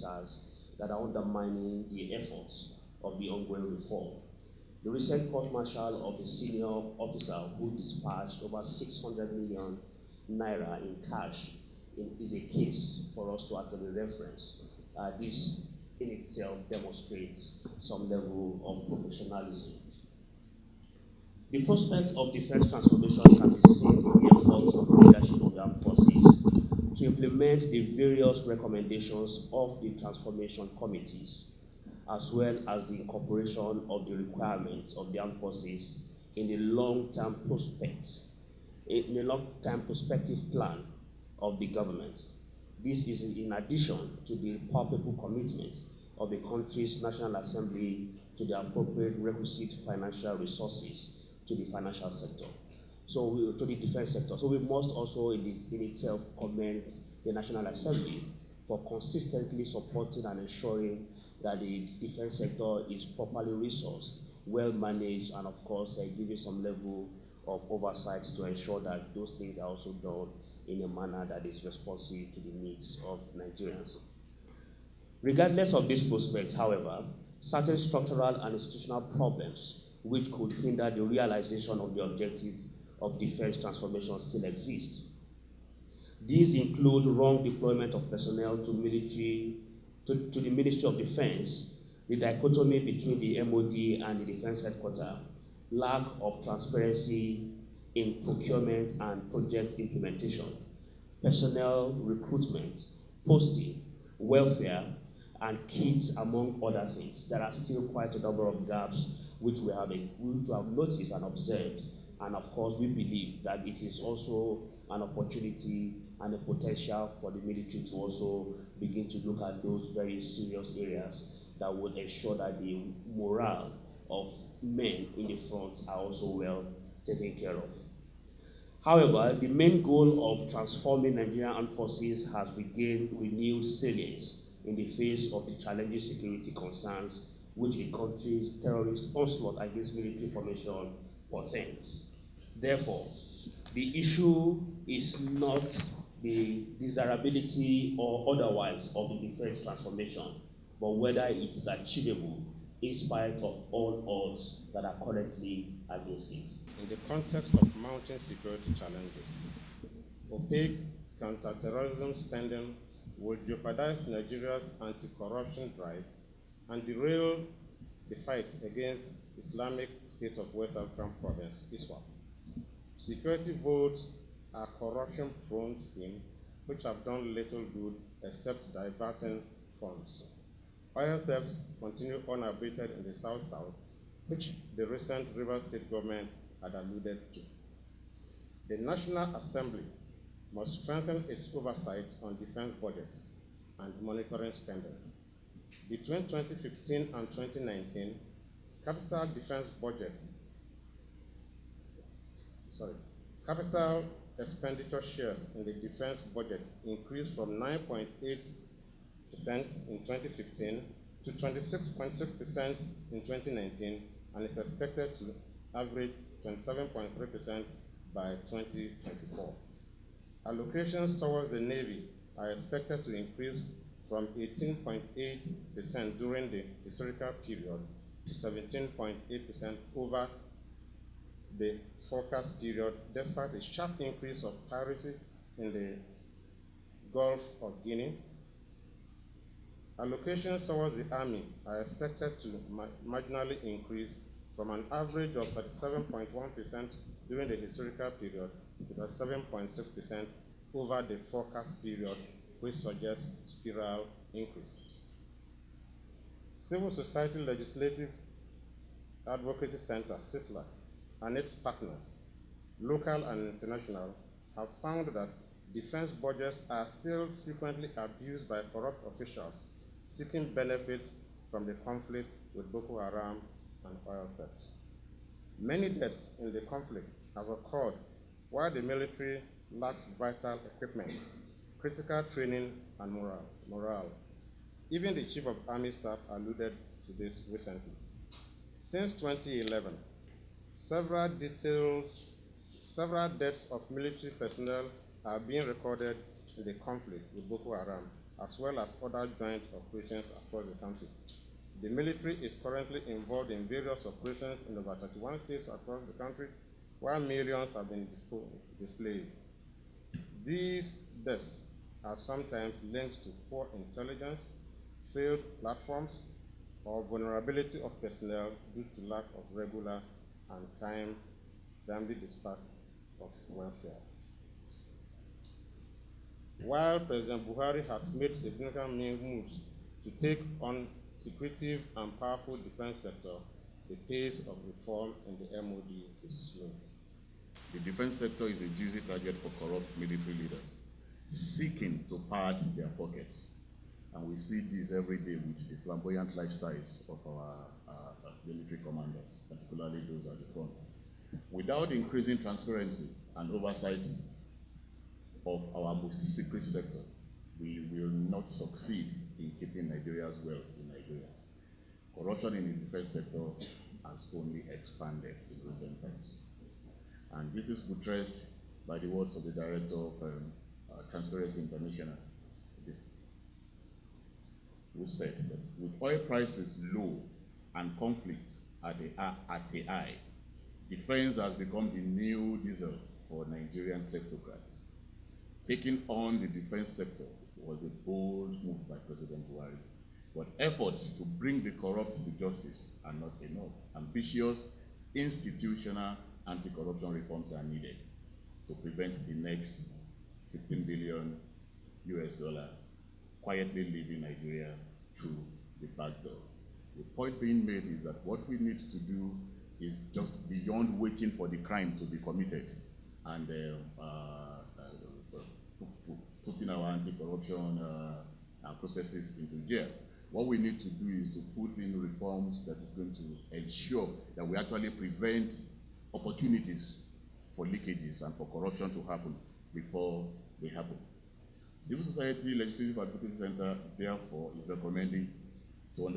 factors that are undermining the efforts of the ongoing reform. The recent court-martial of a senior officer who dispatched over 600 million naira in cash is a case for us to actually reference. This in itself demonstrates some level of professionalism. The prospect of defense transformation can be seen in the efforts of the leadership of the armed forces to implement the various recommendations of the transformation committees, as well as the incorporation of the requirements of the armed forces in the long-term perspective plan of the government. This is in addition to the palpable commitment of the country's National Assembly to the appropriate requisite financial resources to the financial sector, to the defense sector. So we must also in itself commend the National Assembly for consistently supporting and ensuring that the defense sector is properly resourced, well managed, and of course giving some level of oversight to ensure that those things are also done in a manner that is responsive to the needs of Nigerians. Regardless of these prospects, however, certain structural and institutional problems which could hinder the realization of the objective of defense transformation still exist. These include wrong deployment of personnel to the Ministry of Defense, the dichotomy between the MOD and the Defense Headquarters, lack of transparency in procurement and project implementation, personnel recruitment, posting, welfare, and kits, among other things. There are still quite a number of gaps which we have noticed and observed, and of course we believe that it is also an opportunity and a potential for the military to also begin to look at those very serious areas that would ensure that the morale of men in the front are also well taken care of. However, the main goal of transforming Nigerian armed forces has regained renewed salience in the face of the challenging security concerns which the country's terrorist onslaught against military formation portends. Therefore, the issue is not the desirability or otherwise of the defense transformation, but whether it is achievable in spite of all odds that are currently against it. In the context of mounting security challenges, opaque counterterrorism spending will jeopardize Nigeria's anti-corruption drive and derail the fight against Islamic State of West African Province, ISWAP. Security votes are corruption-prone schemes which have done little good except diverting funds. Oil thefts continue unabated in the South-South, which the recent Rivers State government had alluded to. The National Assembly must strengthen its oversight on defense budgets and monitoring spending. Between 2015 and 2019, capital expenditure shares in the defense budget increased from 9.8% in 2015 to 26.6% in 2019 and is expected to average 27.3% by 2024. Allocations towards the Navy are expected to increase from 18.8% during the historical period to 17.8% over the forecast period, despite a sharp increase of piracy in the Gulf of Guinea. Allocations towards the Army are expected to marginally increase from an average of 37.1% during the historical period to 7.6% over the forecast period, which suggests spiral increase. Civil Society Legislative Advocacy Center, Cislac, and its partners, local and international, have found that defense budgets are still frequently abused by corrupt officials seeking benefits from the conflict with Boko Haram and oil theft. Many deaths in the conflict have occurred while the military lacks vital equipment, critical training, and morale. Even the Chief of Army Staff alluded to this recently. Since 2011, several deaths of military personnel are being recorded in the conflict with Boko Haram, as well as other joint operations across the country. The military is currently involved in various operations in over 31 states across the country, while millions have been displaced. These deaths are sometimes linked to poor intelligence, failed platforms, or vulnerability of personnel due to lack of regular and timely dispatch of welfare. While President Buhari has made significant moves to take on secretive and powerful defense sector, the pace of reform in the MOD is slow. The defense sector is a juicy target for corrupt military leaders seeking to pad their pockets. And we see this every day with the flamboyant lifestyles of our military commanders, particularly those at the front. Without increasing transparency and oversight of our most secret sector, we will not succeed in keeping Nigeria's wealth in Nigeria. Corruption in the defense sector has only expanded in recent times. And this is buttressed by the words of the director of Transparency International, who said that with oil prices low and conflict at a high, defense has become the new diesel for Nigerian kleptocrats. Taking on the defense sector was a bold move by President Buhari, but efforts to bring the corrupt to justice are not enough. Ambitious institutional anti-corruption reforms are needed to prevent the next $15 billion quietly leaving Nigeria through the back door. The point being made is that what we need to do is just beyond waiting for the crime to be committed and putting our anti-corruption processes into jail. What we need to do is to put in reforms that is going to ensure that we actually prevent opportunities for leakages and for corruption to happen before they happen. Civil Society Legislative Advocacy Center, therefore, is recommending to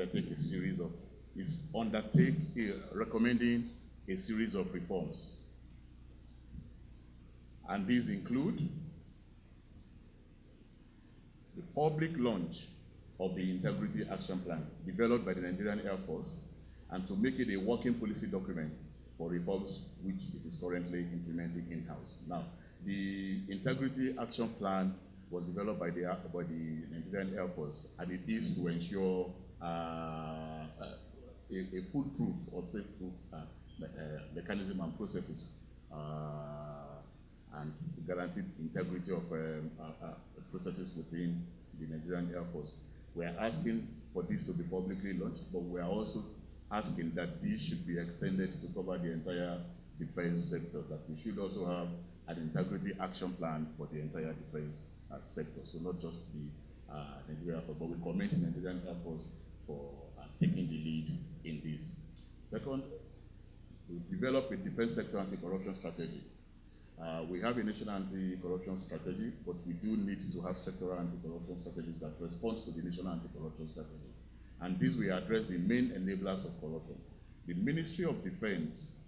recommending a series of reforms. And these include the public launch of the Integrity Action Plan developed by the Nigerian Air Force, and to make it a working policy document for reforms which it is currently implementing in-house. Now, the Integrity Action Plan was developed by the Nigerian Air Force, and it is to ensure a foolproof or safe-proof mechanism and processes and guaranteed integrity of processes within the Nigerian Air Force. We are asking for this to be publicly launched, but we are also asking that this should be extended to cover the entire defense sector, that we should also have an integrity action plan for the entire defense sector. So not just the Nigerian Air Force, but we commend the Nigerian Air Force for taking the lead in this. Second, we develop a defense sector anti-corruption strategy. We have a national anti-corruption strategy, but we do need to have sectoral anti-corruption strategies that respond to the national anti-corruption strategy. And this will address the main enablers of corruption. The Ministry of Defense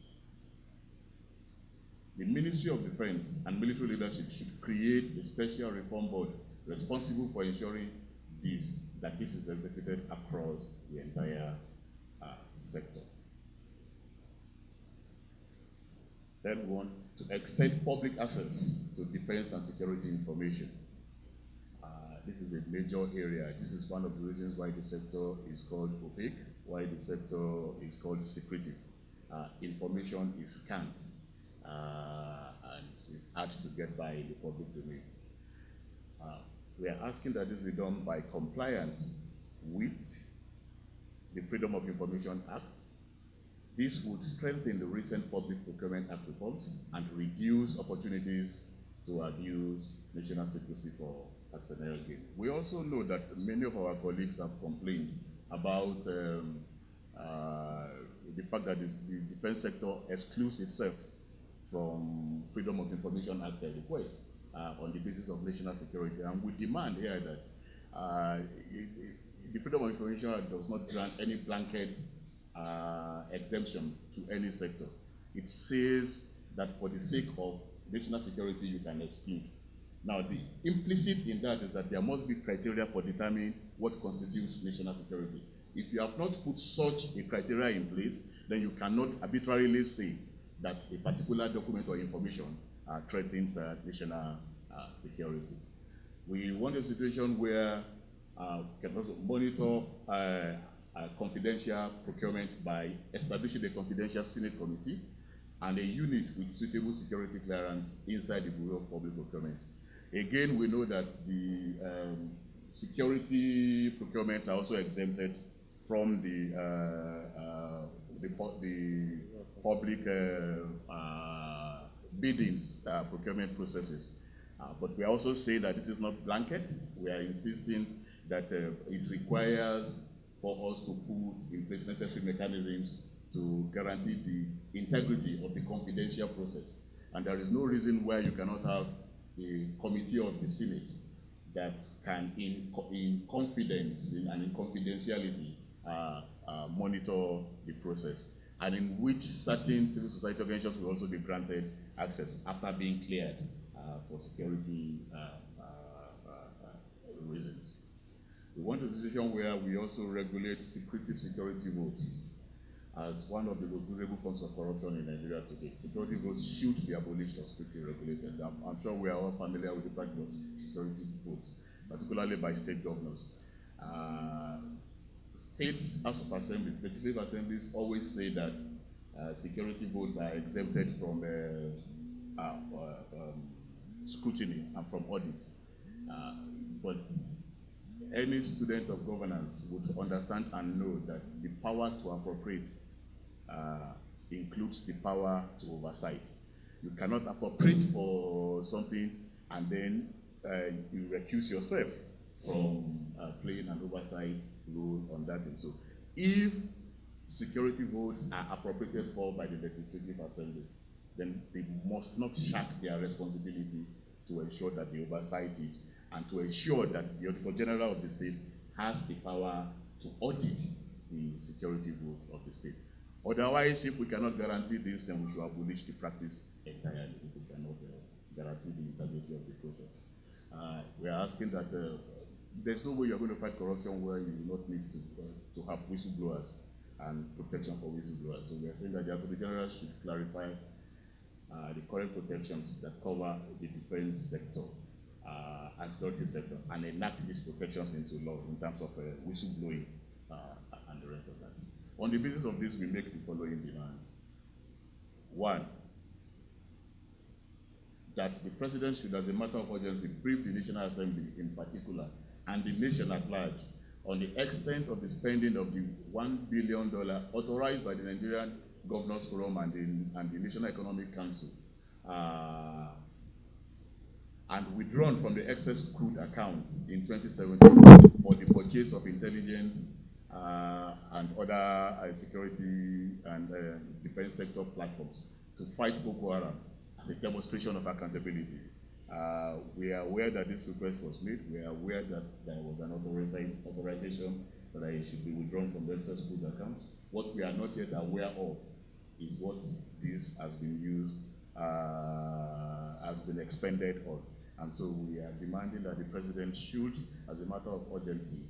and military leadership should create a special reform board responsible for ensuring that this is executed across the entire sector. Then we want to extend public access to defense and security information. This is a major area. This is one of the reasons why the sector is called opaque, why the sector is called secretive. Information is scant and it's hard to get by in the public domain. We are asking that this be done by compliance with the Freedom of Information Act. This would strengthen the recent Public Procurement Act reforms and reduce opportunities to abuse national secrecy for personnel gain. We also know that many of our colleagues have complained about the fact that the defense sector excludes itself from Freedom of Information Act request on the basis of national security. And we demand here that the Freedom of Information Act does not grant any blanket exemption to any sector. It says that for the sake of national security, you can exclude. Now, the implicit in that is that there must be criteria for determining what constitutes national security. If you have not put such a criteria in place, then you cannot arbitrarily say that a particular document or information threatens national security. We want a situation where we can also monitor confidential procurement by establishing a confidential Senate committee and a unit with suitable security clearance inside the Bureau of Public Procurement. Again, we know that the security procurements are also exempted from the public biddings procurement processes. But we also say that this is not blanket. We are insisting that it requires for us to put in place necessary mechanisms to guarantee the integrity of the confidential process. And there is no reason why you cannot have a committee of the Senate that can, in confidence and in confidentiality, monitor the process, and in which certain civil society organizations will also be granted access after being cleared for security reasons. We want a situation where we also regulate secretive security votes as one of the most durable forms of corruption in Nigeria today. Security votes should be abolished or strictly regulated. I'm sure we are all familiar with the practice of security votes, particularly by state governors. States, House of Assemblies, legislative assemblies always say that security votes are exempted from scrutiny and from audit. But any student of governance would understand and know that the power to appropriate includes the power to oversight. You cannot appropriate for something and then you recuse yourself from playing an oversight role on that thing. So if security votes are appropriated for by the legislative assemblies, then they must not shirk their responsibility to ensure that they oversight it and to ensure that the Auditor General of the state has the power to audit the security votes of the state. Otherwise, if we cannot guarantee this, then we should abolish the practice entirely if we cannot guarantee the integrity of the process. We are asking that there's no way you're going to fight corruption where you do not need to have whistleblowers and protection for whistleblowers. So we are saying that the Auditor General should clarify the current protections that cover the defense sector and security sector and enact these protections into law in terms of whistleblowing and the rest of that. On the basis of this, we make the following demands. One, that the President should, as a matter of urgency, brief the National Assembly in particular and the nation at large on the extent of the spending of the $1 billion authorized by the Nigerian Governors Forum and the National Economic Council and withdrawn from the excess crude account in 2017 for the purchase of intelligence and other security and defense sector platforms to fight Boko Haram as a demonstration of accountability. We are aware that this request was made. We are aware that there was an authorization that it should be withdrawn from the excess crude account. What we are not yet aware of is what this has been used, has been expended on. And so we are demanding that the President should, as a matter of urgency,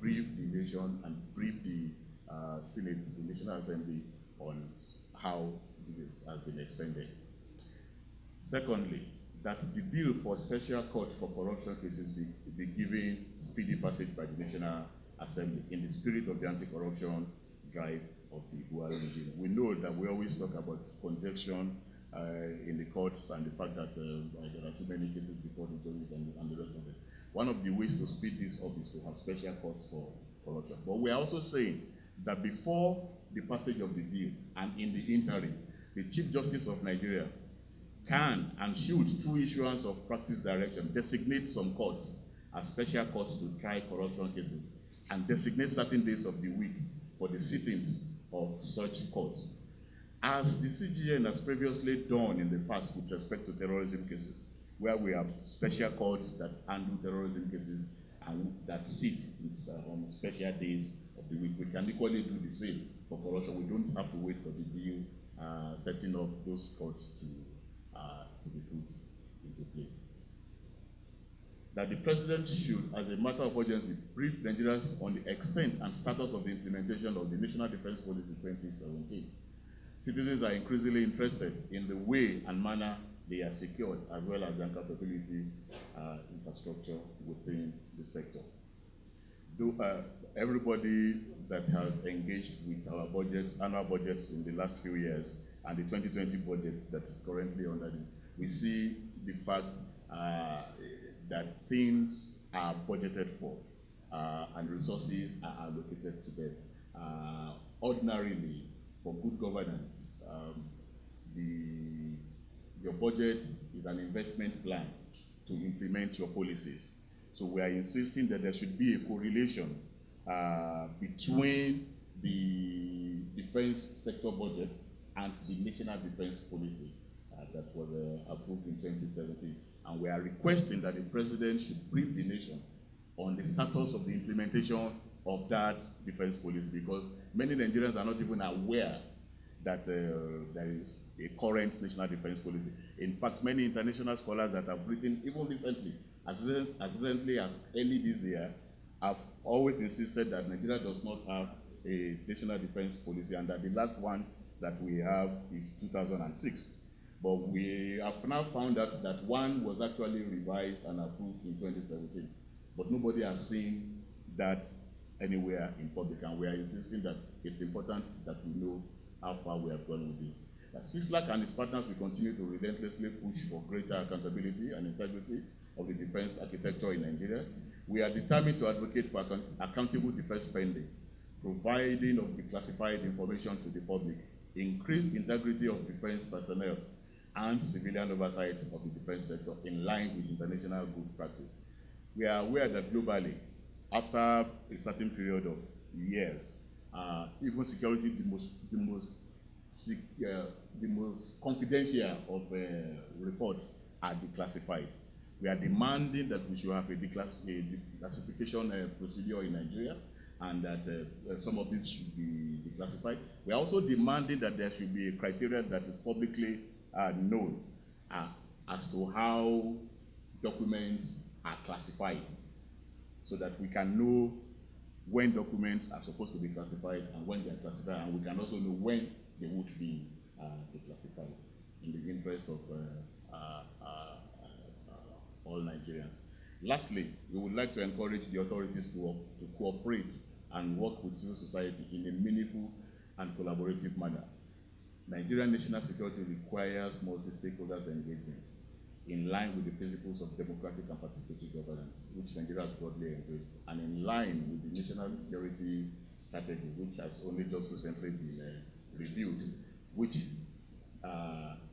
brief the nation and brief the Senate, the National Assembly, on how this has been expended. Secondly, that the bill for special court for corruption cases be given speedy passage by the National Assembly in the spirit of the anti-corruption drive of the Buhari regime. We know that we always talk about conjunction in the courts and the fact that there are too many cases before the judges and the rest of it. One of the ways to speed this up is to have special courts for corruption. But we are also saying that before the passage of the bill and in the interim, the Chief Justice of Nigeria can and should, through issuance of practice direction, designate some courts as special courts to try corruption cases and designate certain days of the week for the sittings of such courts. As the CGN has previously done in the past with respect to terrorism cases, where we have special courts that handle terrorism cases and that sit on special days of the week, we can equally do the same for corruption. We don't have to wait for the bill setting up those courts to be put into place. that the President should, as a matter of urgency, brief Nigerians on the extent and status of the implementation of the National Defense Policy 2017. Citizens are increasingly interested in the way and manner they are secured, as well as the accountability infrastructure within the sector. Everybody that has engaged with our budgets, annual budgets in the last few years, and the 2020 budget that's currently under it, we see the fact that things are budgeted for and resources are allocated to them. Ordinarily, for good governance, your budget is an investment plan to implement your policies. So we are insisting that there should be a correlation between the defense sector budget and the national defense policy that was approved in 2017. And we are requesting that the President should brief the nation on the status of the implementation of that defense policy, because many Nigerians are not even aware that there is a current national defense policy. In fact, many international scholars that have written, even recently, as recently as early this year, have always insisted that Nigeria does not have a national defense policy, and that the last one that we have is 2006. But we have now found out that one was actually revised and approved in 2017. But nobody has seen that anywhere in public, and we are insisting that it's important that we know how far we have gone with this. Cislac and its partners will continue to relentlessly push for greater accountability and integrity of the defense architecture in Nigeria. We are determined to advocate for accountable defense spending, providing of declassified information to the public, increased integrity of defense personnel, and civilian oversight of the defense sector in line with international good practice. We are aware that globally, after a certain period of years, even security, the most confidential of reports are declassified. We are demanding that we should have a declassification procedure in Nigeria, and that some of this should be declassified. We are also demanding that there should be a criteria that is publicly known as to how documents are classified, so that we can know when documents are supposed to be classified and when they are classified, and we can also know when they would be declassified in the interest of all Nigerians. Lastly, we would like to encourage the authorities to cooperate and work with civil society in a meaningful and collaborative manner. Nigerian national security requires multi-stakeholders engagement in line with the principles of democratic and participatory governance, which Nigeria has broadly embraced, and in line with the national security strategy, which has only just recently been reviewed, which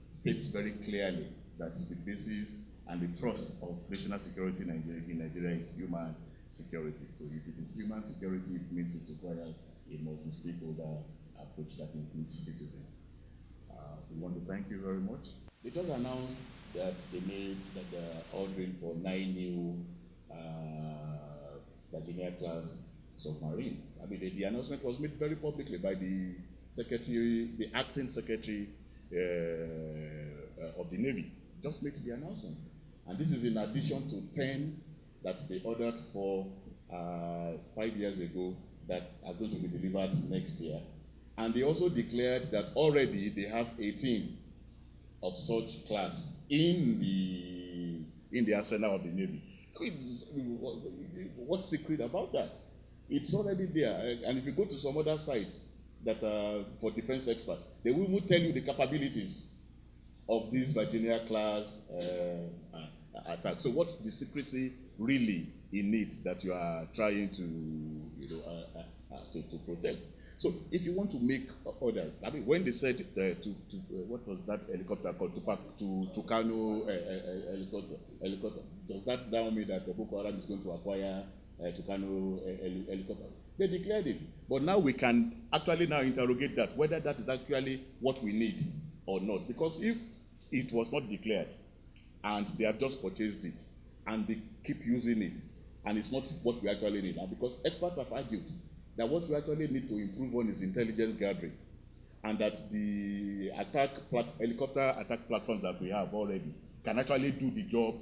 states very clearly that the basis and the thrust of national security in Nigeria is human security. So if it is human security, it means it requires a multi-stakeholder approach that includes citizens. We want to thank you very much. They just announced that they are ordering for 9 new Virginia-class submarine. I mean, the announcement was made very publicly by the secretary, the acting secretary of the Navy. Just made the announcement, and this is in addition to 10 that they ordered for 5 years ago that are going to be delivered next year. And they also declared that already they have 18 of such class in the arsenal of the Navy. I mean, what's secret about that? It's already there. And if you go to some other sites that are for defense experts, they will even tell you the capabilities of this Virginia class attack. So what's the secrecy really in it that you are trying to, to protect? So if you want to make orders, I mean, when they said what was that helicopter called, Tucano helicopter, does that now mean that the Boko Haram is going to acquire Tucano helicopter? They declared it, but now we can actually now interrogate that, whether that is actually what we need or not. Because if it was not declared, and they have just purchased it, and they keep using it, and it's not what we actually need, and because experts have argued that what we actually need to improve on is intelligence gathering, and that the helicopter attack platforms that we have already can actually do the job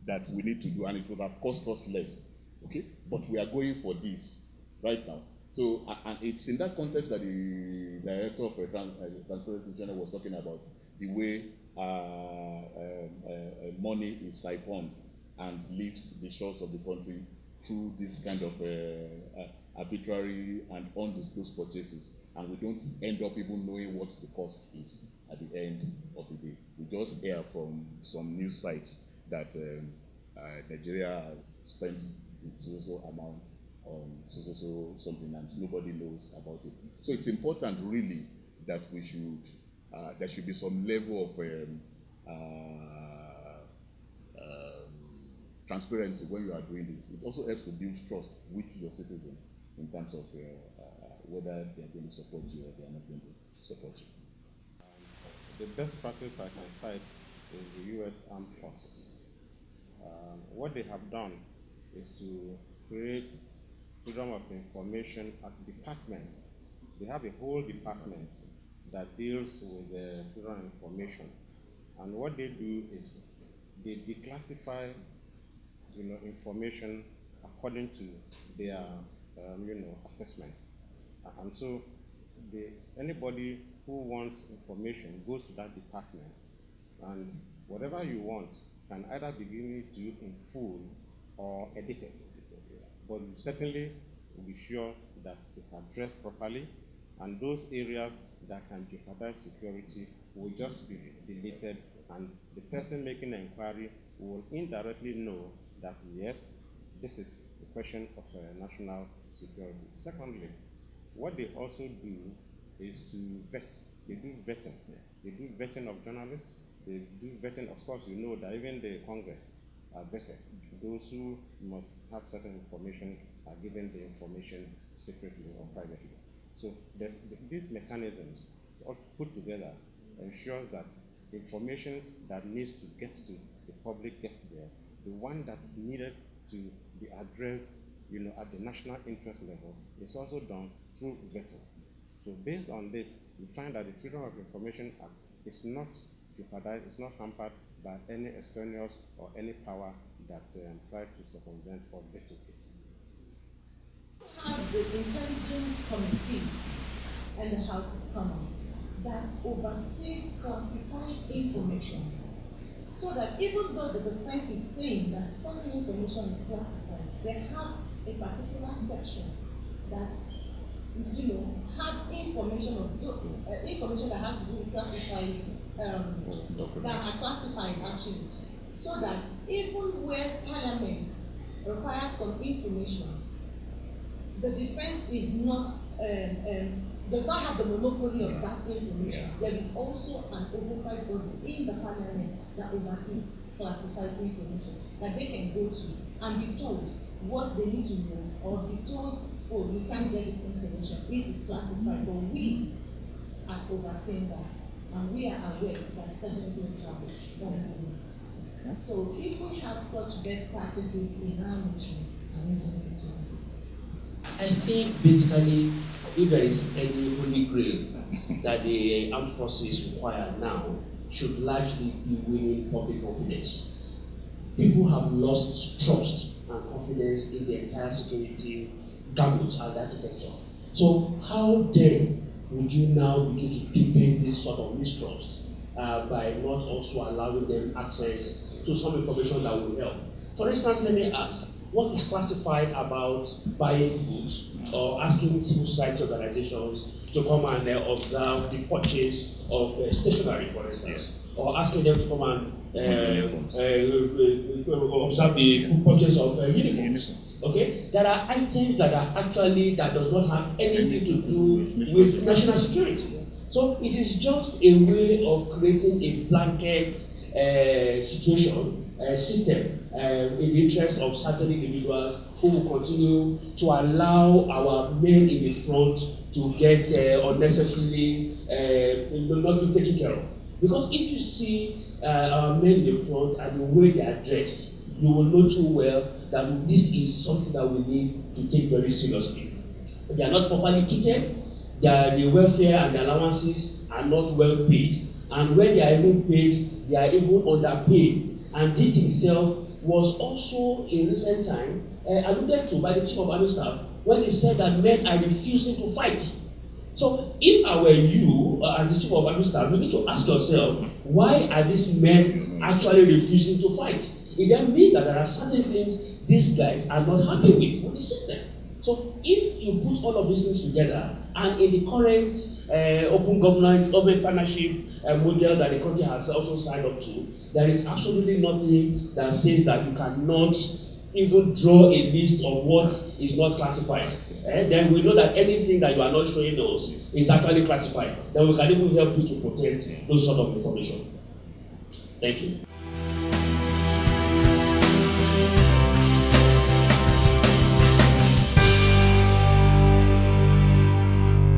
that we need to do, and it would have cost us less. Okay, but we are going for this right now. So, and it's in that context that the director of Transparency Channel was talking about the way money is siphoned and leaves the shores of the country through this kind of arbitrary and undisclosed purchases, and we don't end up even knowing what the cost is at the end of the day. We just hear from some news sites that Nigeria has spent so amount on so something, and nobody knows about it. So it's important, really, that we should there should be some level of transparency when you are doing this. It also helps to build trust with your citizens in terms of whether they are going to support you or they are not going to support you. The best practice I can cite is the U.S. Armed Forces. What they have done is to create freedom of information at departments. They have a whole department that deals with freedom of information. And what they do is they declassify information according to their assessment. And so anybody who wants information goes to that department, and whatever you want can either be given to you in full or edited. But certainly we'll be sure that it's addressed properly, and those areas that can jeopardize security will just be deleted, and the person making the inquiry will indirectly know that yes, this is a question of national security. Secondly, what they also do is to vet. They do vetting. They do vetting of journalists. They do vetting, of course, you know that even the Congress are vetted. Those who must have certain information are given the information secretly or privately. So these mechanisms all put together ensures that information that needs to get to the public gets there. The one that's needed to be addressed, at the national interest level is also done through vetting. So based on this, we find that the Freedom of Information Act is not jeopardized, it's not hampered by any extraneous or any power that try to circumvent or veto it. Have the Intelligence Committee and the House of Commons that oversees classified information, so that even though the defense is saying that certain information is classified, they have a particular section that have information that has to do with classified that are classified actually, so that even where Parliament requires some information, the defense is not does not have the monopoly of that information. There is also an oversight body in the Parliament that oversees classified information that they can go to and be told what they need to know, or be told, oh, you can't get this information, it is classified, but we are overseeing that, and we are aware that certain things travel. So if we have such best practices in our nation, I think basically, if there is any holy grail that the armed forces require now, should largely be winning public confidence. People have lost trust and confidence in the entire security gamut and architecture. So how then would you now begin to deepen this sort of mistrust by not also allowing them access to some information that will help? For instance, let me ask, what is classified about buying goods or asking civil society organizations to come and observe the purchase of stationery, for instance, or asking them to come and observe the purchase of uniforms? Okay, there are items that are actually that does not have anything to do with national security. So it is just a way of creating a blanket situation, system in the interest of certain individuals who will continue to allow our men in the front to get unnecessarily not be taken care of. Because if you see our men in the front and the way they are dressed, you will know too well that this is something that we need to take very seriously. They are not properly kitted, the welfare and the allowances are not well paid, and when they are even paid, they are even underpaid. And this itself was also in recent time alluded to by the Chief of Army Staff when he said that men are refusing to fight. So if I were you, as the Chief of Army Staff, you need to ask yourself, why are these men actually refusing to fight? It then means that there are certain things these guys are not happy with the system. So if you put all of these things together, and in the current open government partnership model that the country has also signed up to, there is absolutely nothing that says that you cannot even draw a list of what is not classified. Then we know that anything that you are not showing us is actually classified. Then we can even help you to protect those sort of information. Thank you.